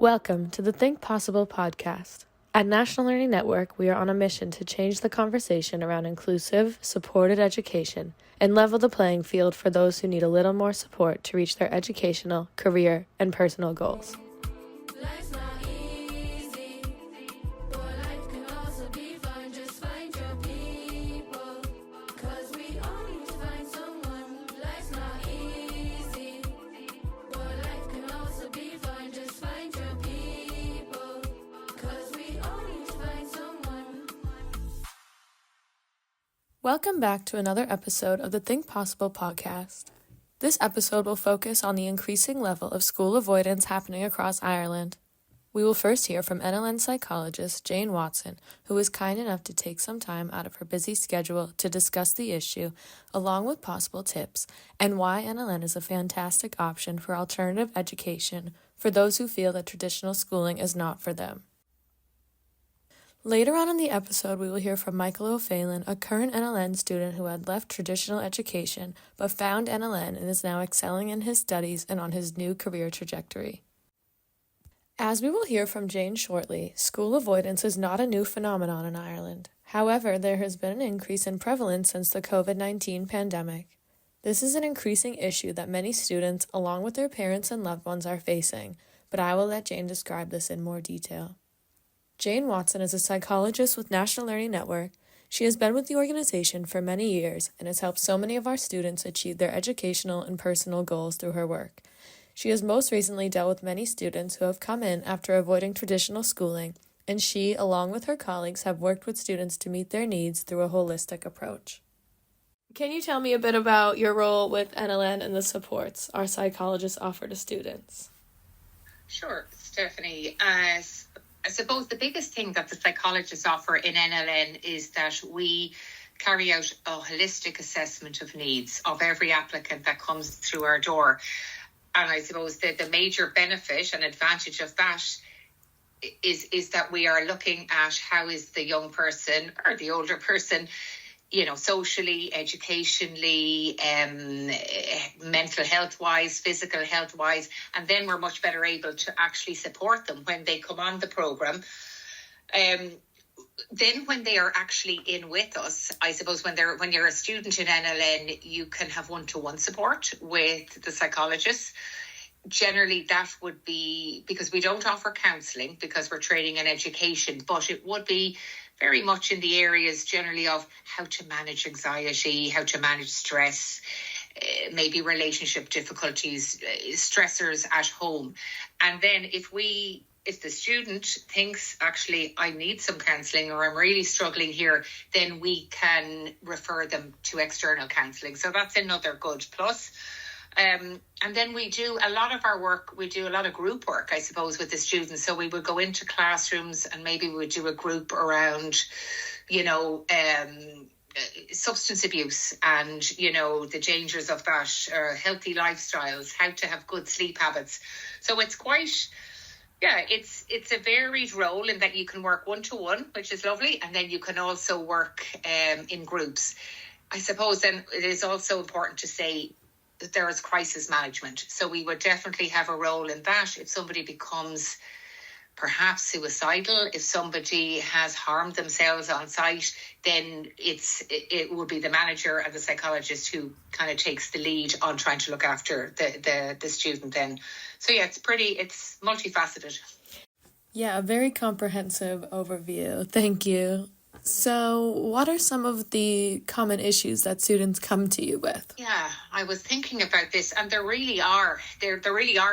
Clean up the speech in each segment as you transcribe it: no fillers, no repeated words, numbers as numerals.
Welcome to the Think Possible podcast. At National Learning Network, we are on a mission to change the conversation around inclusive, supported education and level the playing field for those who need a little more support to reach their educational, career, and personal goals. Life's not easy, but life can also be fun. Just find your people, 'cause we all need to find someone. Life's not easy, but life can also be fun. Just find your people, 'cause we all need to find someone. Welcome back to another episode of the Think Possible podcast. This episode will focus on the increasing level of school avoidance happening across Ireland. We will first hear from NLN Psychologist Jane Watson, who was kind enough to take some time out of her busy schedule to discuss the issue, along with possible tips, and why NLN is a fantastic option for alternative education for those who feel that traditional schooling is not for them. Later on in the episode, we will hear from Micheál O'Faolain, a current NLN student who had left traditional education but found NLN and is now excelling in his studies and on his new career trajectory. As we will hear from Jane shortly, school avoidance is not a new phenomenon in Ireland. However, there has been an increase in prevalence since the COVID-19 pandemic. This is an increasing issue that many students, along with their parents and loved ones, are facing, but I will let Jane describe this in more detail. Jane Watson is a psychologist with National Learning Network. She has been with the organization for many years and has helped so many of our students achieve their educational and personal goals through her work. She has most recently dealt with many students who have come in after avoiding traditional schooling, and she, along with her colleagues, have worked with students to meet their needs through a holistic approach. Can you tell me a bit about your role with NLN and the supports our psychologists offer to students? Sure, Stephanie. I suppose the biggest thing that the psychologists offer in NLN is that we carry out a holistic assessment of needs of every applicant that comes through our door. And I suppose that the major benefit and advantage of that is that we are looking at how is the young person or the older person, socially, educationally, mental health wise, physical health wise, and then we're much better able to actually support them when they come on the program. Then when they are actually in with us, I suppose when you're a student in NLN, you can have one-to-one support with the psychologists. Generally, that would be because we don't offer counselling because we're training in education, but it would be very much in the areas generally of how to manage anxiety, how to manage stress, maybe relationship difficulties, stressors at home. And then if the student thinks, actually, I need some counselling or I'm really struggling here, then we can refer them to external counselling. So that's another good plus. And then we do a lot of our work, we do a lot of group work, I suppose, with the students. So we would go into classrooms and maybe we would do a group around, substance abuse and, the dangers of that, healthy lifestyles, how to have good sleep habits. So it's quite... Yeah, it's a varied role in that you can work one-to-one, which is lovely, and then you can also work in groups. I suppose then it is also important to say that there is crisis management. So we would definitely have a role in that. If somebody becomes perhaps suicidal, if somebody has harmed themselves on site, then it would be the manager and the psychologist who kind of takes the lead on trying to look after the student then. So yeah, it's multifaceted. Yeah, a very comprehensive overview. Thank you. So what are some of the common issues that students come to you with? Yeah, I was thinking about this, and there really are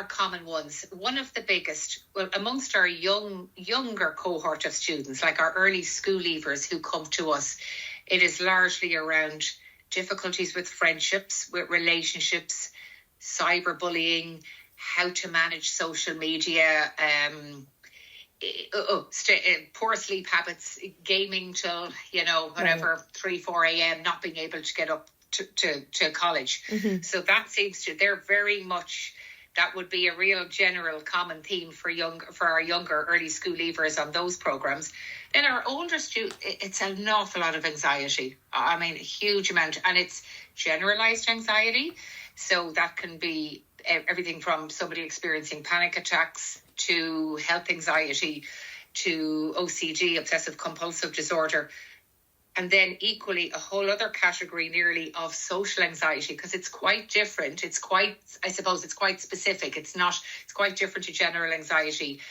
common ones. One of the biggest, well, amongst our younger cohort of students, like our early school leavers who come to us, it is largely around difficulties with friendships, with relationships, cyberbullying, how to manage social media, poor sleep habits, gaming till, 3, 4 a.m., not being able to get up to college. Mm-hmm. So they're very much, that would be a real general common theme for our younger early school leavers on those programs. Then our older students, it's an awful lot of anxiety. I mean, a huge amount, and it's generalized anxiety. So that can be everything from somebody experiencing panic attacks to health anxiety to OCD, obsessive compulsive disorder. And then equally a whole other category nearly of social anxiety, because it's quite different. It's quite specific. It's quite different to general anxiety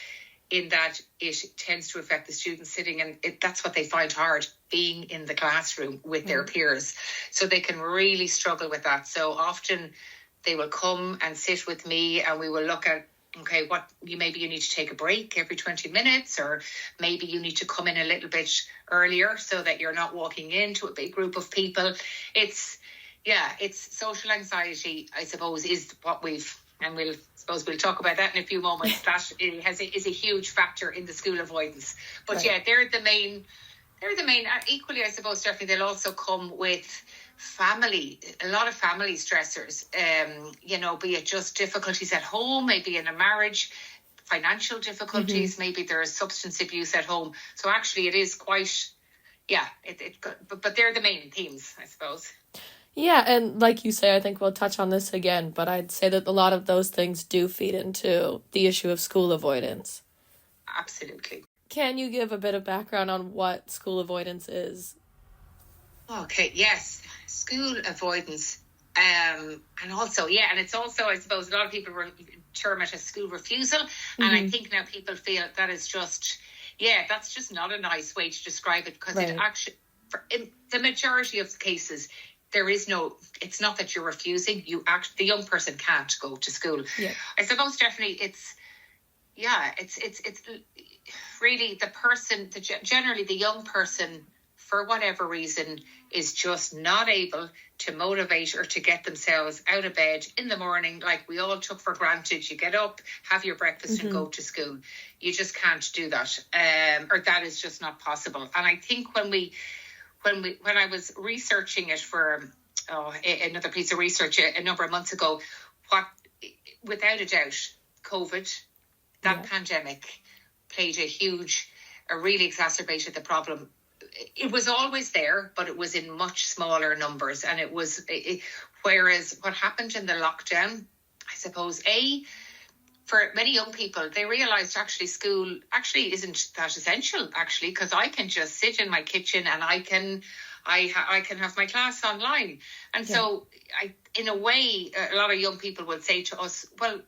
in that it tends to affect the students sitting, and that's what they find hard, being in the classroom with their peers. So they can really struggle with that. So often they will come and sit with me and we will look at, okay, maybe you need to take a break every 20 minutes, or maybe you need to come in a little bit earlier so that you're not walking into a big group of people. It's social anxiety, I suppose, is what and we'll talk about that in a few moments. That is a huge factor in the school avoidance. But right. They're the main. Equally, I suppose, Stephanie, they'll also come with a lot of family stressors, be it just difficulties at home, maybe in a marriage, financial difficulties, maybe there's substance abuse at home. So actually it is quite, but they're the main themes, I suppose. Yeah, and like you say, I think we'll touch on this again, but I'd say that a lot of those things do feed into the issue of school avoidance. Absolutely. Can you give a bit of background on what school avoidance is? Okay, yes. School avoidance. And it's also, I suppose, a lot of people term it as school refusal. And I think now people feel that is just, that's just not a nice way to describe it, because it actually, in the majority of cases, it's not that you're refusing, the young person can't go to school. Yeah. I suppose definitely it's really the person, generally the young person, for whatever reason, is just not able to motivate or to get themselves out of bed in the morning, like we all took for granted. You get up, have your breakfast and go to school. You just can't do that. Or that is just not possible. And I think when I was researching it for another piece of research a number of months ago, without a doubt, COVID, that pandemic really exacerbated the problem. It was always there, but it was in much smaller numbers. And whereas what happened in the lockdown, I suppose, for many young people, they realised actually school actually isn't that essential, actually, because I can just sit in my kitchen and I can have my class online. And so in a way, a lot of young people would say to us, well,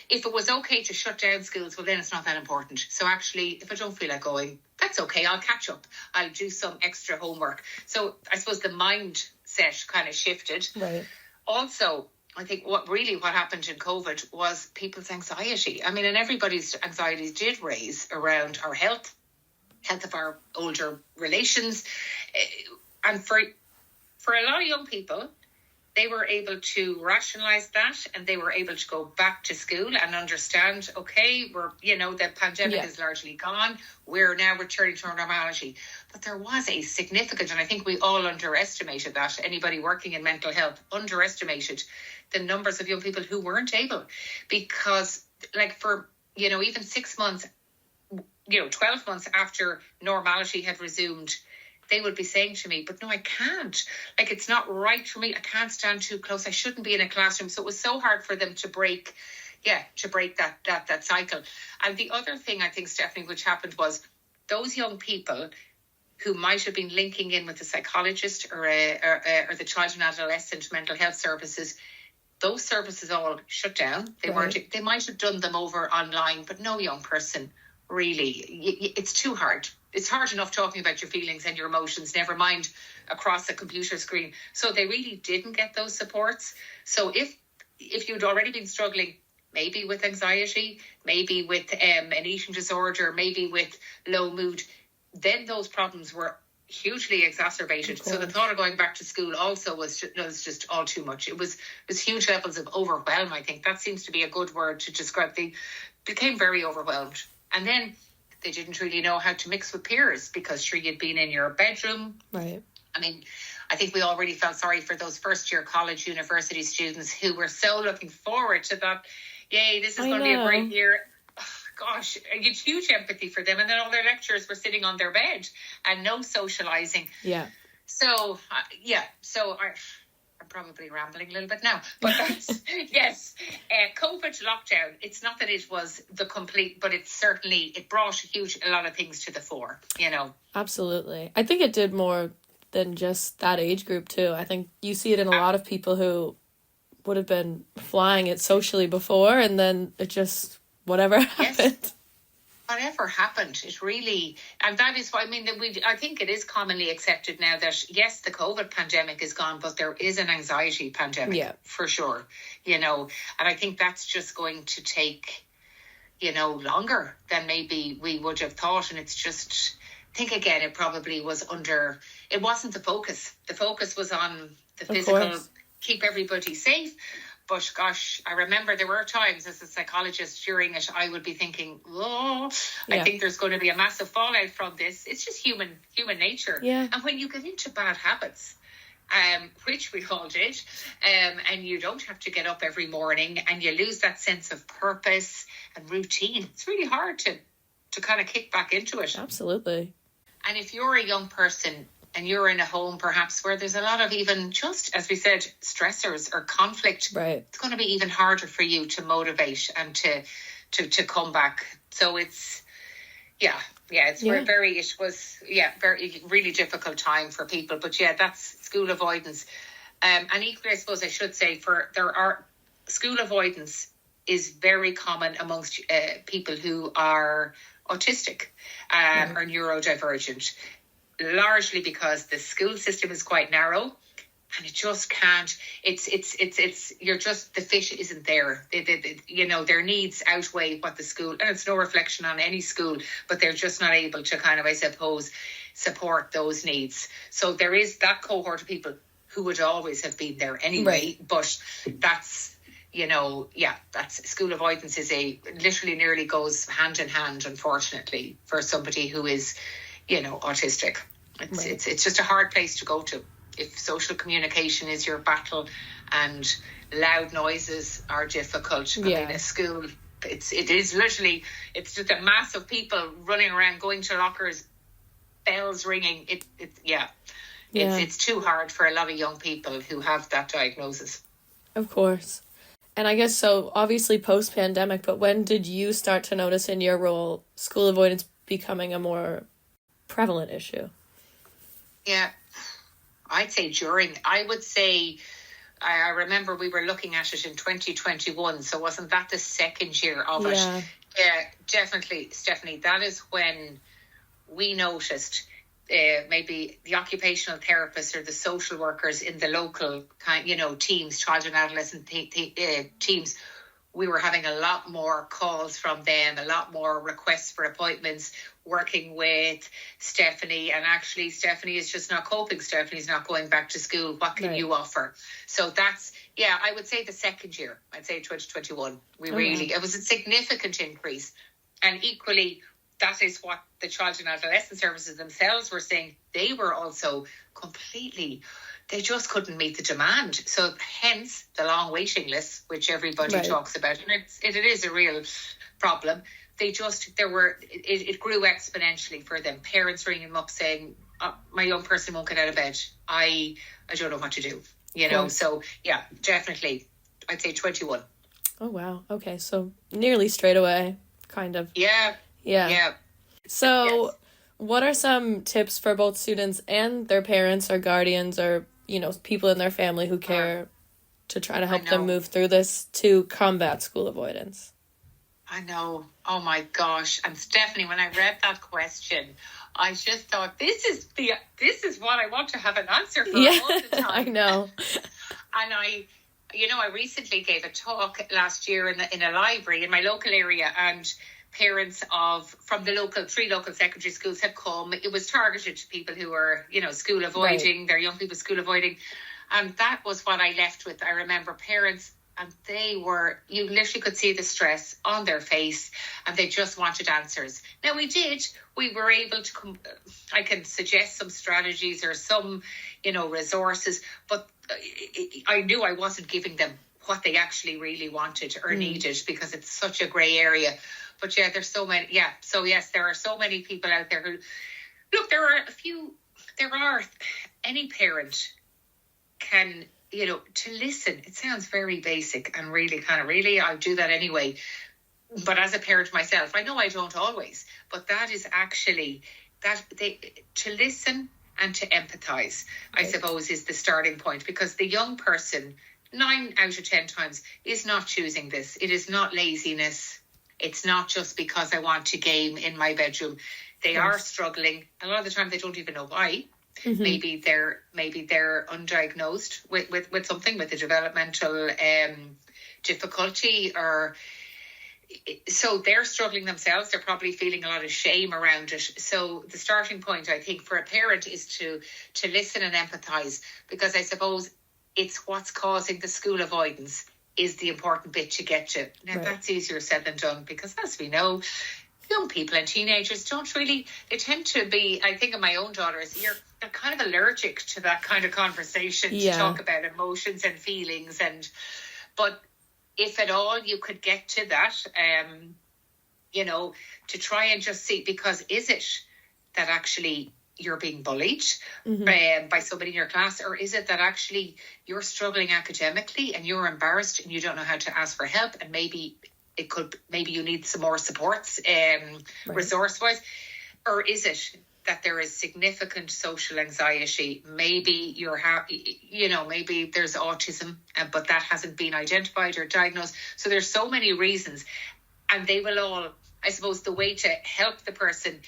if it was okay to shut down schools, well, then it's not that important. So actually, if I don't feel like going, that's okay, I'll catch up. I'll do some extra homework. So I suppose the mindset kind of shifted. Right. Also, I think what happened in COVID was people's anxiety. I mean, and everybody's anxieties did raise around our health of our older relations. And for a lot of young people, they were able to rationalize that, and they were able to go back to school and understand, okay, the pandemic is largely gone. We're now returning to normality. But there was a significant, and I think we all underestimated that. Anybody working in mental health underestimated the numbers of young people who weren't able, because for, even 6 months, 12 months after normality had resumed, they would be saying to me, but no, I can't. It's not right for me. I can't stand too close. I shouldn't be in a classroom. So it was so hard for them to break that cycle. And the other thing I think, Stephanie, which happened was those young people who might have been linking in with a psychologist or the child and adolescent mental health services, those services all shut down. They might have done them over online, but no young person really. It's too hard. It's hard enough talking about your feelings and your emotions, never mind across a computer screen. So they really didn't get those supports. So if you'd already been struggling, maybe with anxiety, maybe with an eating disorder, maybe with low mood, then those problems were hugely exacerbated. So the thought of going back to school also was just all too much. It was huge levels of overwhelm. I think that seems to be a good word to describe. They became very overwhelmed. And then they didn't really know how to mix with peers, because you'd been in your bedroom. Right. I mean, I think we already felt sorry for those first year college, university students who were so looking forward to that. Yay, this is going to be a great year. Oh, gosh, I get huge empathy for them. And then all their lecturers were sitting on their bed and no socializing. Yeah. So, so probably rambling a little bit now, but that's, yes, COVID lockdown, it's not that it was the complete, but it brought a lot of things to the fore, you know. Absolutely. I think it did more than just that age group too. I think you see it in a lot of people who would have been flying it socially before, and then it just, whatever happened. Yes. Whatever happened, it really, and that is why, I mean, I think it is commonly accepted now that, yes, the COVID pandemic is gone, but there is an anxiety pandemic, for sure, you know, and I think that's just going to take, you know, longer than maybe we would have thought. And it's just, I think again, it probably was it wasn't the focus. The focus was on the physical, keep everybody safe. But gosh, I remember there were times as a psychologist during it, I would be thinking, I think there's going to be a massive fallout from this. It's just human nature. Yeah. And when you get into bad habits, which we all did, and you don't have to get up every morning and you lose that sense of purpose and routine, it's really hard to kind of kick back into it. Absolutely. And if you're a young person and you're in a home perhaps where there's a lot of, even just as we said, stressors or conflict, it's going to be even harder for you to motivate and to come back. So it's very really difficult time for people. But yeah, that's school avoidance. And equally, I suppose I should say, school avoidance is very common amongst people who are autistic or neurodivergent, largely because the school system is quite narrow and it just can't, you're just, the fit isn't there. You know, their needs outweigh what the school, and it's no reflection on any school, but they're just not able to kind of, I suppose, support those needs. So there is that cohort of people who would always have been there anyway, but that's, you know, that's school avoidance literally nearly goes hand in hand, unfortunately, for somebody who is, you know, autistic. It's just a hard place to go to if social communication is your battle and loud noises are difficult. I mean, a school, it is literally, it's just a mass of people running around, going to lockers, bells ringing. It's too hard for a lot of young people who have that diagnosis. Of course. And I guess so, obviously post-pandemic, but when did you start to notice in your role school avoidance becoming a more prevalent issue? Yeah, I'd say I remember we were looking at it in 2021, so wasn't that the second year of it? Yeah, definitely, Stephanie, that is when we noticed maybe the occupational therapists or the social workers in the local teams, child and adolescent teams. We were having a lot more calls from them, a lot more requests for appointments, working with Stephanie. And actually, Stephanie is just not coping. Stephanie's not going back to school. What can you offer? So that's, I would say the second year. I'd say 2021. It was a significant increase. And equally, that is what the child and adolescent services themselves were saying. They were also they just couldn't meet the demand. So hence the long waiting list, which everybody talks about. And it is a real problem. It grew exponentially for them. Parents ringing them up saying, my young person won't get out of bed. I don't know what to do. You know, so definitely I'd say 21. Oh, wow. Okay. So nearly straight away, kind of. Yeah. So what are some tips for both students and their parents or guardians or, people in their family who care to try to help them move through this to combat school avoidance? I know. Oh my gosh. And Stephanie, when I read that question, I just thought, this is what I want to have an answer for all the time. I know. And I recently gave a talk last year in a library in my local area, and parents from the 3 local secondary schools had come. It was targeted to people who were, school avoiding, their young people school avoiding. And that was what I left with. I remember parents, and you literally could see the stress on their face, and they just wanted answers. Now we were able to I can suggest some strategies or some, resources, but I knew I wasn't giving them what they actually really wanted or needed, because it's such a grey area. But there's so many. Yeah. So yes, there are so many people out there who, look, any parent can to listen. It sounds very basic and really kind of really, I do that anyway. But as a parent myself, I know I don't always, but that is actually to listen and to empathize, I suppose, is the starting point, because the young person, 9 out of 10 times, is not choosing this. It is not laziness. It's not just because I want to game in my bedroom. They are struggling. A lot of the time they don't even know why. Mm-hmm. Maybe they're undiagnosed with something, with a developmental difficulty, or so they're struggling themselves. They're probably feeling a lot of shame around it. So the starting point, I think, for a parent is to listen and empathise, because I suppose it's what's causing the school avoidance is the important bit to get to. Now, that's easier said than done, because as we know, young people and teenagers they tend to be, I think of my own daughters, they're kind of allergic to that kind of conversation, to talk about emotions and feelings. But if at all you could get to that, to try and just see, because is it that actually you're being bullied by somebody in your class, or is it that actually you're struggling academically and you're embarrassed and you don't know how to ask for help, and maybe you need some more supports resource wise, or is it that there is significant social anxiety? Maybe maybe there's autism, but that hasn't been identified or diagnosed. So there's so many reasons, and they will all, I suppose, the way to help the person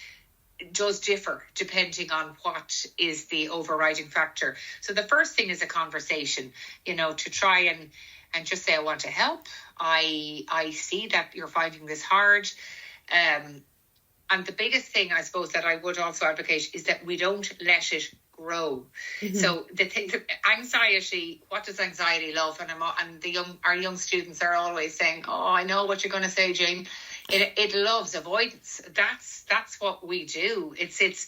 does differ depending on what is the overriding factor. So the first thing is a conversation, to try and just say, I want to help. I see that you're finding this hard. And the biggest thing, I suppose, that I would also advocate is that we don't let it grow. Mm-hmm. So the anxiety, what does anxiety love? And our young students are always saying, oh, I know what you're going to say, Jane. It loves avoidance. That's what we do. It's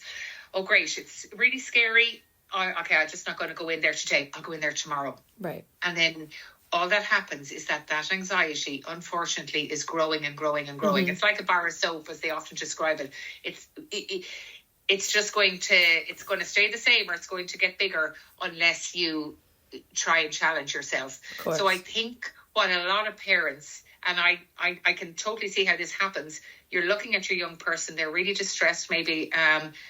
oh great, it's really scary. Oh, okay, I'm just not going to go in there today. I'll go in there tomorrow. Right. And then all that happens is that anxiety, unfortunately, is growing and growing and growing. Mm-hmm. It's like a bar of soap, as they often describe it. It's just going to stay the same, or it's going to get bigger unless you try and challenge yourself. So I think what a lot of parents, and I can totally see how this happens, you're looking at your young person, they're really distressed maybe,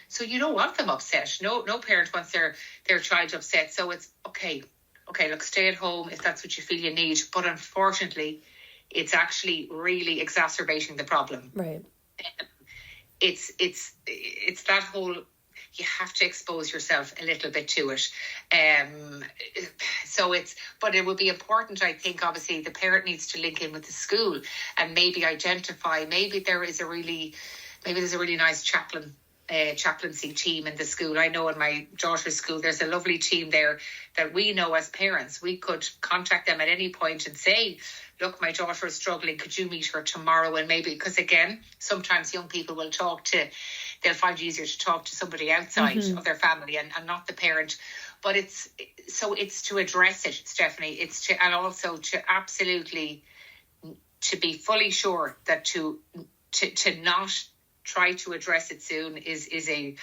so you don't want them upset. No parent wants their child upset. So it's okay, look, stay at home if that's what you feel you need. But unfortunately, it's actually really exacerbating the problem. Right. It's that whole, you have to expose yourself a little bit to it. But it would be important, I think, obviously the parent needs to link in with the school and maybe identify, maybe there's a really nice chaplaincy team in the school. I know in my daughter's school there's a lovely team there that we know as parents. We could contact them at any point and say, look, my daughter is struggling, could you meet her tomorrow? And maybe, because again, sometimes young people they'll find it easier to talk to somebody outside of their family and not the parent. But it's to address it, Stephanie. And also to absolutely to be fully sure that to not try to address it soon is I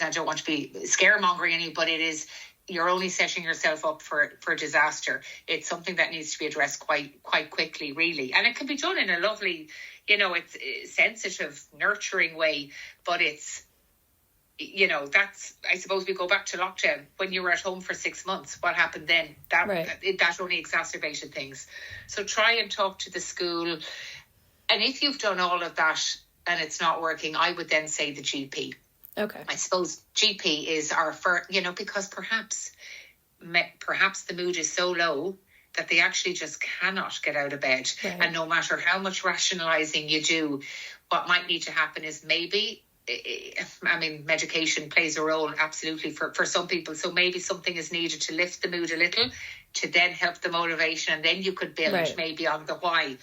don't want to be scaremongering any, but it is, you're only setting yourself up for disaster. It's something that needs to be addressed quite quickly, really. And it can be done in a lovely, it's a sensitive, nurturing way, but it's, that's, I suppose we go back to lockdown. When you were at home for 6 months, what happened then? That only exacerbated things. So try and talk to the school. And if you've done all of that and it's not working, I would then say the GP. Okay. I suppose GP is our first, because perhaps the mood is so low that they actually just cannot get out of bed. Right. And no matter how much rationalizing you do, what might need to happen is maybe, medication plays a role, absolutely, for some people. So maybe something is needed to lift the mood a little, to then help the motivation, and then you could build maybe on the why.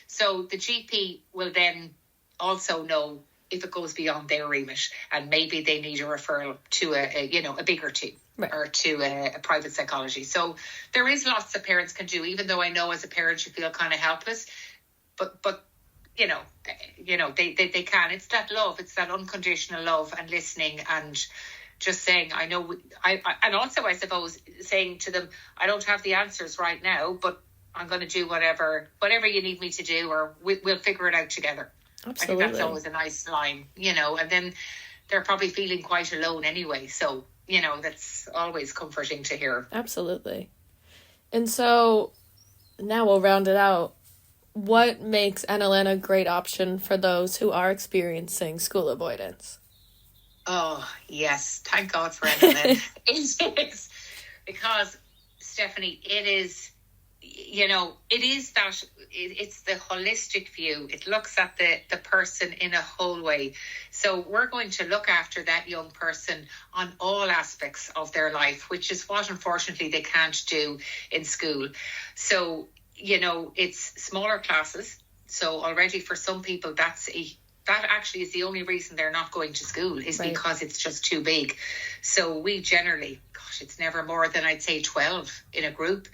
So the GP will then also know if it goes beyond their remit, and maybe they need a referral to a bigger team, or to a private psychology. So there is lots that parents can do, even though I know as a parent you feel kind of helpless, but they can. It's that love, it's that unconditional love and listening, and just saying, I know, and also I suppose saying to them, I don't have the answers right now, but I'm going to do whatever you need me to do, or we'll figure it out together. Absolutely. I think that's always a nice line, and then they're probably feeling quite alone anyway. So, that's always comforting to hear. Absolutely. And so now we'll round it out. What makes NLN a great option for those who are experiencing school avoidance? Oh, yes. Thank God for NLN. It is. Because, Stephanie, it is, it's the holistic view. It looks at the person in a whole way. So we're going to look after that young person on all aspects of their life, which is what, unfortunately, they can't do in school. So, it's smaller classes. So already for some people, that actually is the only reason they're not going to school, is right. because it's just too big. So we generally, it's never more than, I'd say, 12 in a group.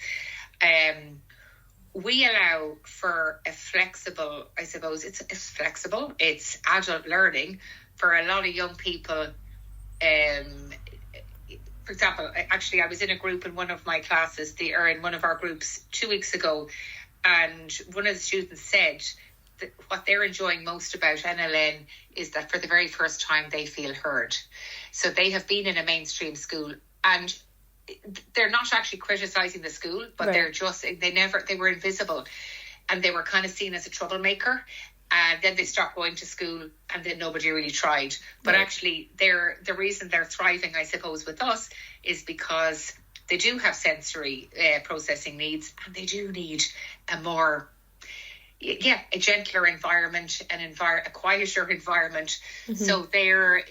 We allow for a flexible, I suppose it's flexible, it's adult learning for a lot of young people. For example, actually, I was in a group in one of my classes, or in one of our groups 2 weeks ago, and one of the students said that what they're enjoying most about NLN is that for the very first time they feel heard. So they have been in a mainstream school, and they're not actually criticising the school, but right. they were invisible, and they were kind of seen as a troublemaker. And then they stopped going to school, and then nobody really tried. But right. actually, the reason they're thriving, I suppose, with us is because they do have sensory processing needs, and they do need a gentler environment, a quieter environment. Mm-hmm. So we're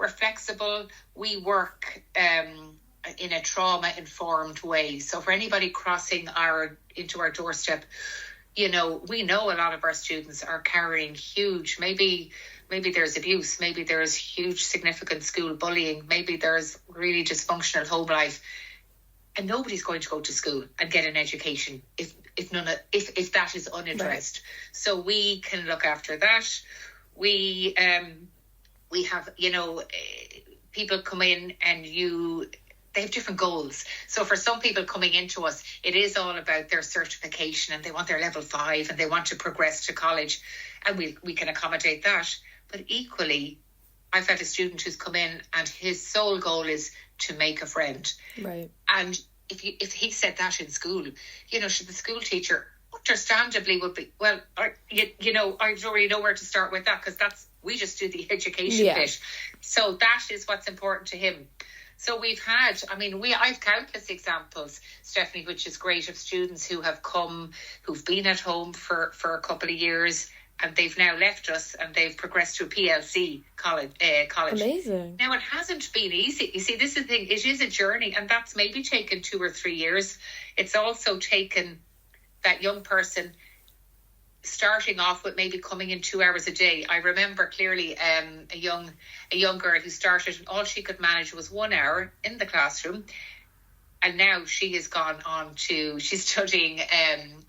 flexible. We work in a trauma-informed way. So for anybody crossing into our doorstep, we know a lot of our students are carrying huge, maybe there's abuse, maybe there's huge significant school bullying, maybe there's really dysfunctional home life, and nobody's going to go to school and get an education if that is unaddressed. Right. So we can look after that. We have, people come in and they have different goals. So for some people coming into us, it is all about their certification, and they want their level 5 and they want to progress to college, and we can accommodate that. But equally, I've had a student who's come in and his sole goal is to make a friend. Right. And if he said that in school, should the school teacher understandably would be, well, I don't really know where to start with that, because we just do the education bit. So that is what's important to him. So I've countless examples, Stephanie, which is great, of students who have come, who've been at home for a couple of years, and they've now left us and they've progressed to a PLC college. Amazing. Now, it hasn't been easy. You see, this is the thing. It is a journey, and that's maybe taken 2 or 3 years. It's also taken that young person starting off with maybe coming in 2 hours a day. I remember clearly a young girl who started, and all she could manage was 1 hour in the classroom, and now she has gone on to, she's studying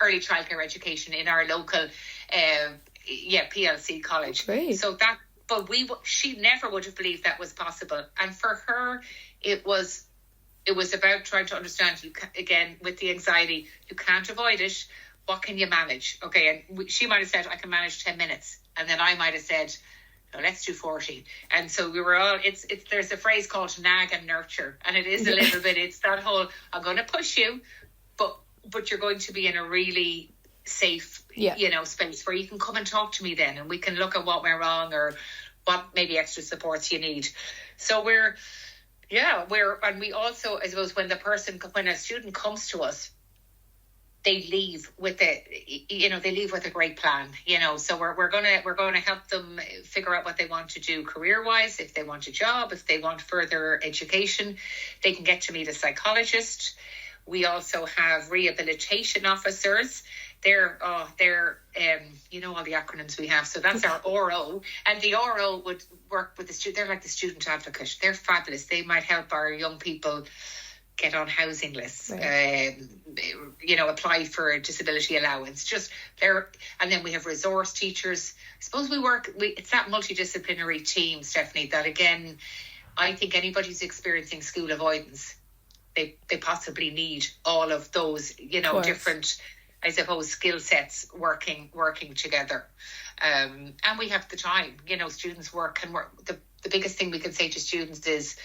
early childcare education in our local PLC college. Great. So that, but she never would have believed that was possible, and for her it was about trying to understand, again, with the anxiety, you can't avoid it. What can you manage? Okay, and she might have said, I can manage 10 minutes. And then I might have said, no, let's do 40. And so we were all, there's a phrase called nag and nurture. And it is a little bit, it's that whole, I'm going to push you, but you're going to be in a really safe, space where you can come and talk to me then. And we can look at what went wrong or what maybe extra supports you need. So and we also, I suppose, when a student comes to us, they leave with a great plan, so we're going to help them figure out what they want to do career wise. If they want a job, if they want further education, they can get to meet a psychologist. We also have rehabilitation officers. They're all the acronyms we have. So that's our RO, and the RO would work with the student. They're like the student advocate. They're fabulous. They might help our young people get on housing lists, right. Apply for a disability allowance. And then we have resource teachers. I suppose it's that multidisciplinary team, Stephanie, that again, I think anybody who's experiencing school avoidance, they possibly need all of those, different, I suppose, skill sets working together. And we have the time, students work. The biggest thing we can say to students is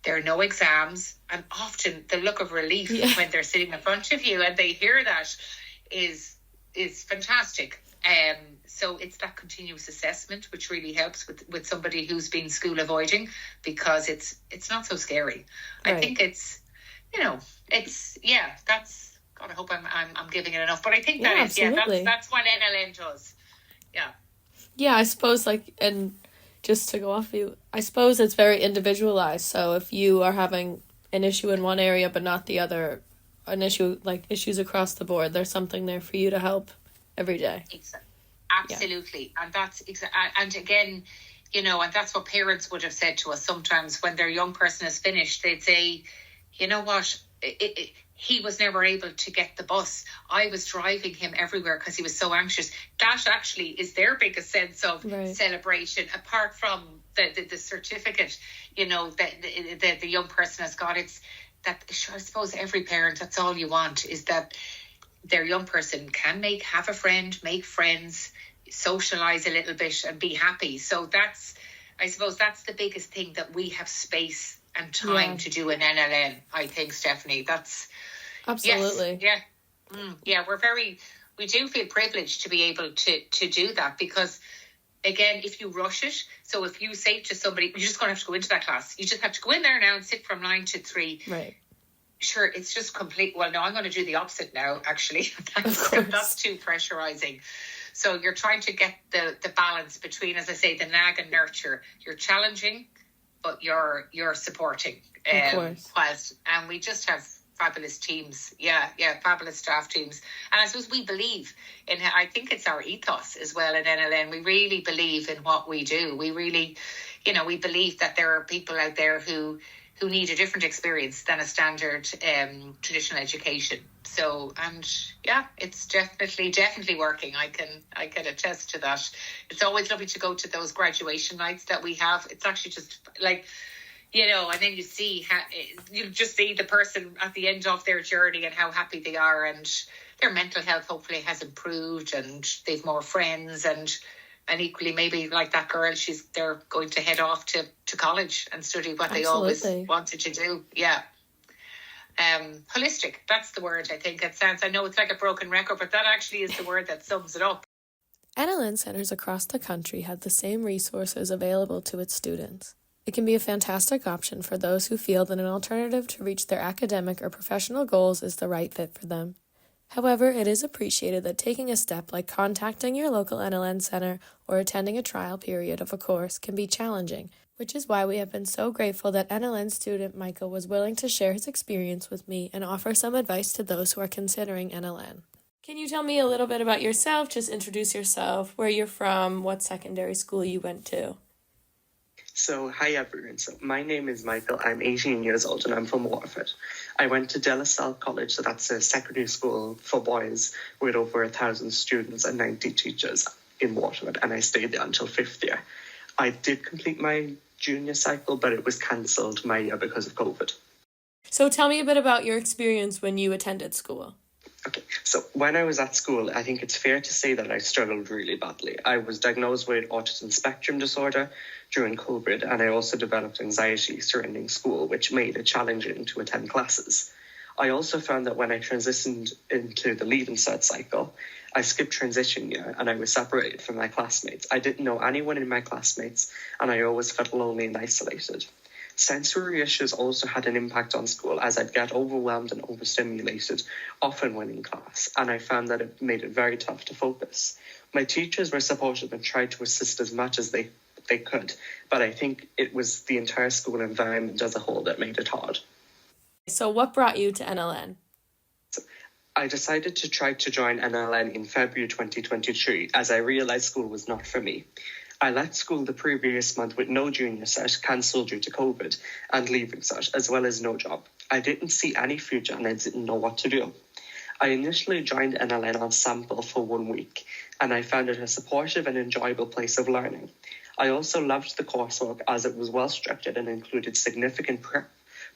there are no exams, and often the look of relief when they're sitting in front of you and they hear that is fantastic. So it's that continuous assessment which really helps with somebody who's been school avoiding, because it's not so scary. Right. I think it's that's God. I hope I'm giving it enough, but I think that's what NLN does. Yeah, I suppose, and just to go off of you, I suppose it's very individualized. So if you are having an issue in one area but not the other, an issue like issues across the board, there's something there for you to help every day. Absolutely. And that's and again, and that's what parents would have said to us sometimes when their young person is finished. They'd say, you know what, he was never able to get the bus. I was driving him everywhere because he was so anxious. That actually is their biggest sense of celebration, apart from the certificate, that the young person has got. It's that, I suppose every parent, that's all you want, is that their young person can have a friend, make friends, socialize a little bit and be happy. So I suppose that's the biggest thing, that we have space and time to do in NLN, I think, Stephanie. That's absolutely. Yes, we do feel privileged to be able to do that, because again, if you rush it, so if you say to somebody, you're just going to have to go into that class, you just have to go in there now and sit from 9 to 3. Right. Sure, it's just complete. Well, no, I'm going to do the opposite now, actually. That's too pressurizing. So you're trying to get the balance between, as I say, the nag and nurture. You're challenging, but you're supporting. Of course. And we just have fabulous teams. Fabulous staff teams. And I suppose we believe in, I think it's our ethos as well in NLN. We really believe in what we do. We really, we believe that there are people out there who need a different experience than a standard traditional education. So, and it's definitely working. I can attest to that. It's always lovely to go to those graduation nights that we have. It's actually just like, and then you just see the person at the end of their journey and how happy they are, and their mental health hopefully has improved, and they've more friends, and equally, maybe like that girl, they're going to head off to college and study what they always wanted to do. Yeah. Holistic, that's the word, I think. I know it's like a broken record, but that actually is the word that sums it up. NLN centers across the country have the same resources available to its students. It can be a fantastic option for those who feel that an alternative to reach their academic or professional goals is the right fit for them. However, it is appreciated that taking a step like contacting your local NLN center or attending a trial period of a course can be challenging, which is why we have been so grateful that NLN student Michael was willing to share his experience with me and offer some advice to those who are considering NLN. Can you tell me a little bit about yourself? Just introduce yourself, where you're from, what secondary school you went to. So, hi everyone. So, my name is Michael. I'm 18 years old and I'm from Waterford. I went to De La Salle College, so that's a secondary school for boys with over 1,000 students and 90 teachers in Waterford, and I stayed there until 5th year. I did complete my junior cycle, but it was cancelled my year because of COVID. So tell me a bit about your experience when you attended school. Okay, so when I was at school, I think it's fair to say that I struggled really badly. I was diagnosed with autism spectrum disorder during COVID, and I also developed anxiety surrounding school, which made it challenging to attend classes. I also found that when I transitioned into the Leaving Cert cycle, I skipped transition year and I was separated from my classmates. I didn't know anyone in my classmates, and I always felt lonely and isolated. Sensory issues also had an impact on school, as I'd get overwhelmed and overstimulated, often when in class, and I found that it made it very tough to focus. My teachers were supportive and tried to assist as much as they could, but I think it was the entire school environment as a whole that made it hard. So what brought you to NLN? I decided to try to join NLN in February 2023, as I realised school was not for me. I left school the previous month with no junior cert, cancelled due to COVID, and Leaving Cert, as well as no job. I didn't see any future and I didn't know what to do. I initially joined NLN on sample for 1 week, and I found it a supportive and enjoyable place of learning. I also loved the coursework as it was well structured and included significant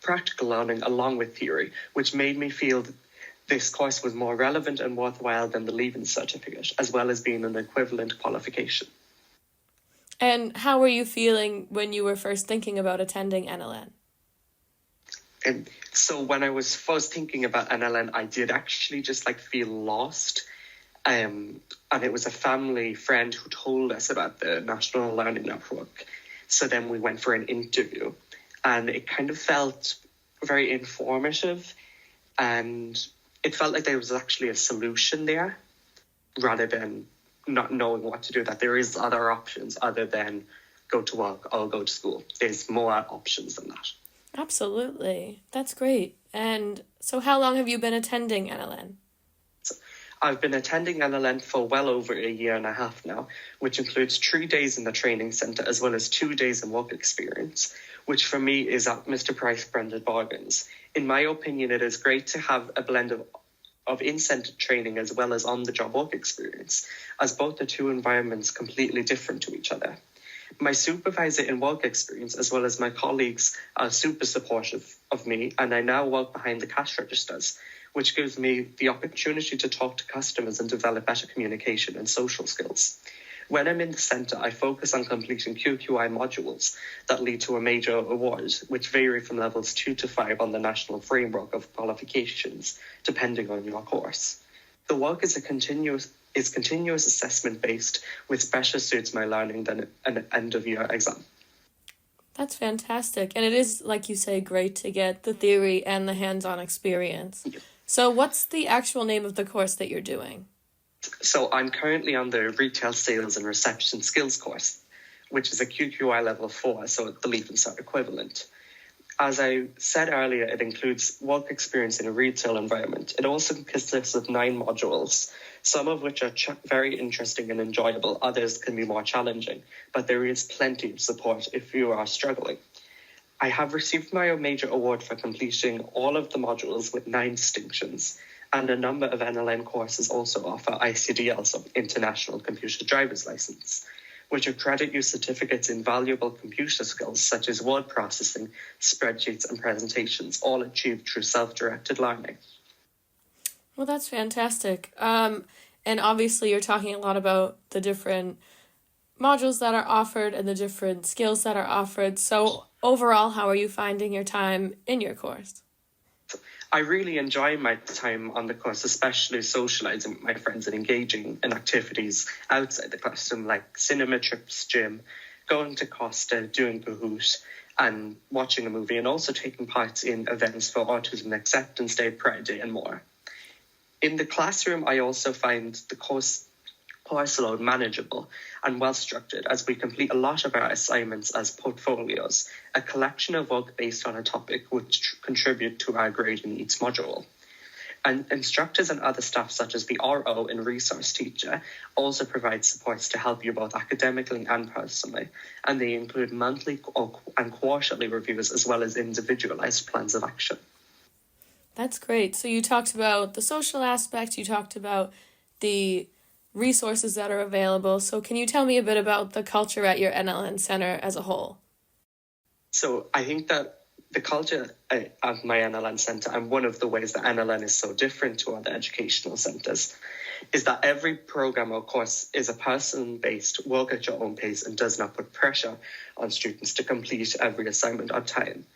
practical learning along with theory, which made me feel this course was more relevant and worthwhile than the Leaving certificate, as well as being an equivalent qualification. And how were you feeling when you were first thinking about attending NLN? And so when I was first thinking about NLN, I did actually just feel lost. And it was a family friend who told us about the National Learning Network. So then we went for an interview, and it kind of felt very informative, and it felt like there was actually a solution there rather than not knowing what to do, that there is other options other than go to work or go to school. There's more options than that. Absolutely. That's great. And so how long have you been attending NLN? I've been attending NLN for well over a year and a half now, which includes 3 days in the training centre as well as 2 days in work experience, which for me is at Mr. Price branded bargains. In my opinion, it is great to have a blend of in-centre training as well as on-the-job work experience, as both the two environments completely different to each other. My supervisor in work experience as well as my colleagues are super supportive of me, and I now work behind the cash registers, which gives me the opportunity to talk to customers and develop better communication and social skills. When I'm in the centre, I focus on completing QQI modules that lead to a major award, which vary from levels 2 to 5 on the national framework of qualifications, depending on your course. The work is continuous assessment based, which better suits my learning than an end-of-year exam. That's fantastic. And it is, like you say, great to get the theory and the hands-on experience. Yeah. So what's the actual name of the course that you're doing? So I'm currently on the Retail Sales and Reception Skills course, which is a QQI level 4, so the Leaving Cert equivalent. As I said earlier, it includes work experience in a retail environment. It also consists of 9 modules, some of which are very interesting and enjoyable. Others can be more challenging, but there is plenty of support if you are struggling. I have received my major award for completing all of the modules with 9 distinctions, and a number of NLN courses also offer ICDL, so International Computer Driver's License, which accredit you certificates in valuable computer skills such as word processing, spreadsheets, and presentations, all achieved through self-directed learning. Well, that's fantastic. And obviously you're talking a lot about the different modules that are offered and the different skills that are offered. So overall, how are you finding your time in your course? I really enjoy my time on the course, especially socialising with my friends and engaging in activities outside the classroom, like cinema trips, gym, going to Costa, doing Kahoot, and watching a movie, and also taking part in events for Autism Acceptance Day, Pride Day, and more. In the classroom, I also find the course load manageable and well structured, as we complete a lot of our assignments as portfolios, a collection of work based on a topic which contribute to our grade in each module. And instructors and other staff such as the RO and resource teacher also provide supports to help you both academically and personally, and they include monthly and quarterly reviews as well as individualized plans of action. That's great. So you talked about the social aspect, you talked about the resources that are available. So can you tell me a bit about the culture at your NLN Center as a whole? So I think that the culture at my NLN Centre, and one of the ways that NLN is so different to other educational centres, is that every programme or course is a person-based, work at your own pace, and does not put pressure on students to complete every assignment on time.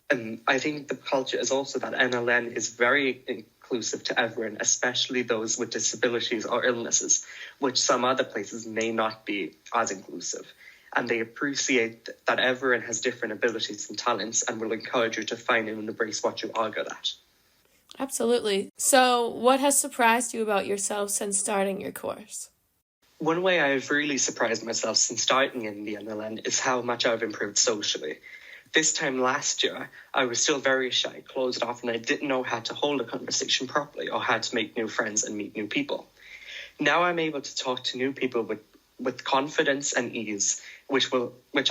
And I think the culture is also that NLN is very inclusive to everyone, especially those with disabilities or illnesses, which some other places may not be as inclusive. And they appreciate that everyone has different abilities and talents and will encourage you to find and embrace what you are good at. Absolutely. So what has surprised you about yourself since starting your course? One way I've really surprised myself since starting in the NLN is how much I've improved socially. This time last year, I was still very shy, closed off, and I didn't know how to hold a conversation properly or how to make new friends and meet new people. Now I'm able to talk to new people with confidence and ease, which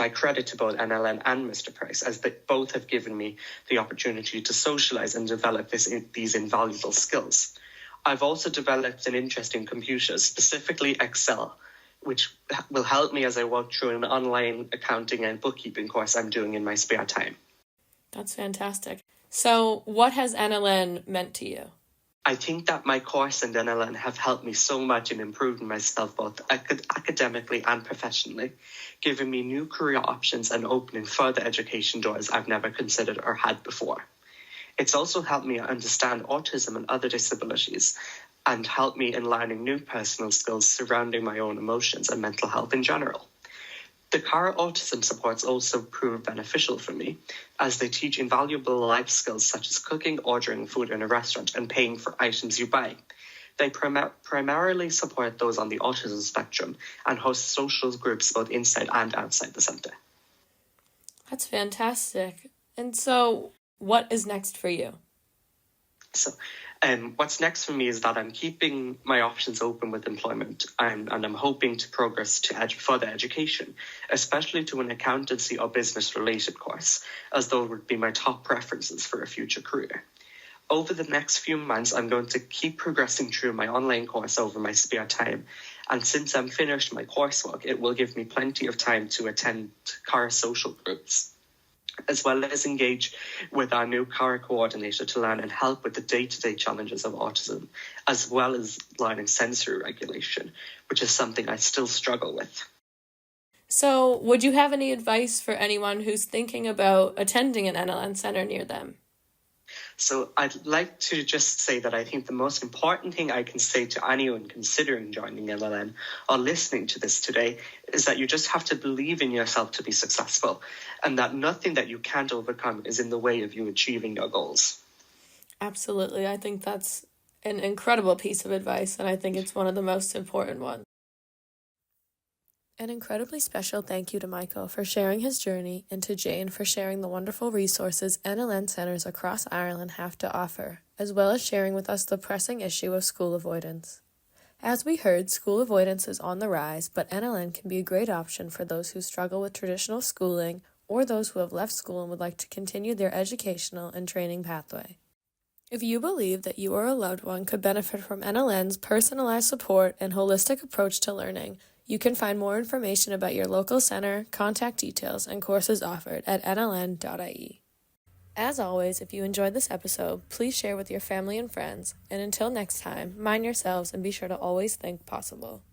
I credit to both NLN and Mr. Price, as they both have given me the opportunity to socialise and develop these invaluable skills. I've also developed an interest in computers, specifically Excel, which will help me as I walk through an online accounting and bookkeeping course I'm doing in my spare time. That's fantastic. So what has NLN meant to you? I think that my course and NLN have helped me so much in improving myself both academically and professionally, giving me new career options and opening further education doors I've never considered or had before. It's also helped me understand autism and other disabilities and helped me in learning new personal skills surrounding my own emotions and mental health in general. The car autism supports also prove beneficial for me as they teach invaluable life skills such as cooking, ordering food in a restaurant, and paying for items you buy. They primarily support those on the autism spectrum and host social groups both inside and outside the centre. That's fantastic. And so what is next for you? So what's next for me is that I'm keeping my options open with employment and I'm hoping to progress to further education, especially to an accountancy or business related course, as those would be my top preferences for a future career. Over the next few months, I'm going to keep progressing through my online course over my spare time. And since I'm finished my coursework, it will give me plenty of time to attend car social groups, as well as engage with our new car coordinator to learn and help with the day-to-day challenges of autism, as well as learning sensory regulation, which is something I still struggle with. So would you have any advice for anyone who's thinking about attending an NLN center near them? So I'd like to just say that I think the most important thing I can say to anyone considering joining NLN or listening to this today is that you just have to believe in yourself to be successful, and that nothing that you can't overcome is in the way of you achieving your goals. Absolutely. I think that's an incredible piece of advice, and I think it's one of the most important ones. An incredibly special thank you to Micheál for sharing his journey and to Jane for sharing the wonderful resources NLN centers across Ireland have to offer, as well as sharing with us the pressing issue of school avoidance. As we heard, school avoidance is on the rise, but NLN can be a great option for those who struggle with traditional schooling or those who have left school and would like to continue their educational and training pathway. If you believe that you or a loved one could benefit from NLN's personalized support and holistic approach to learning, you can find more information about your local center, contact details, and courses offered at nln.ie. As always, if you enjoyed this episode, please share with your family and friends. And until next time, mind yourselves and be sure to always think possible.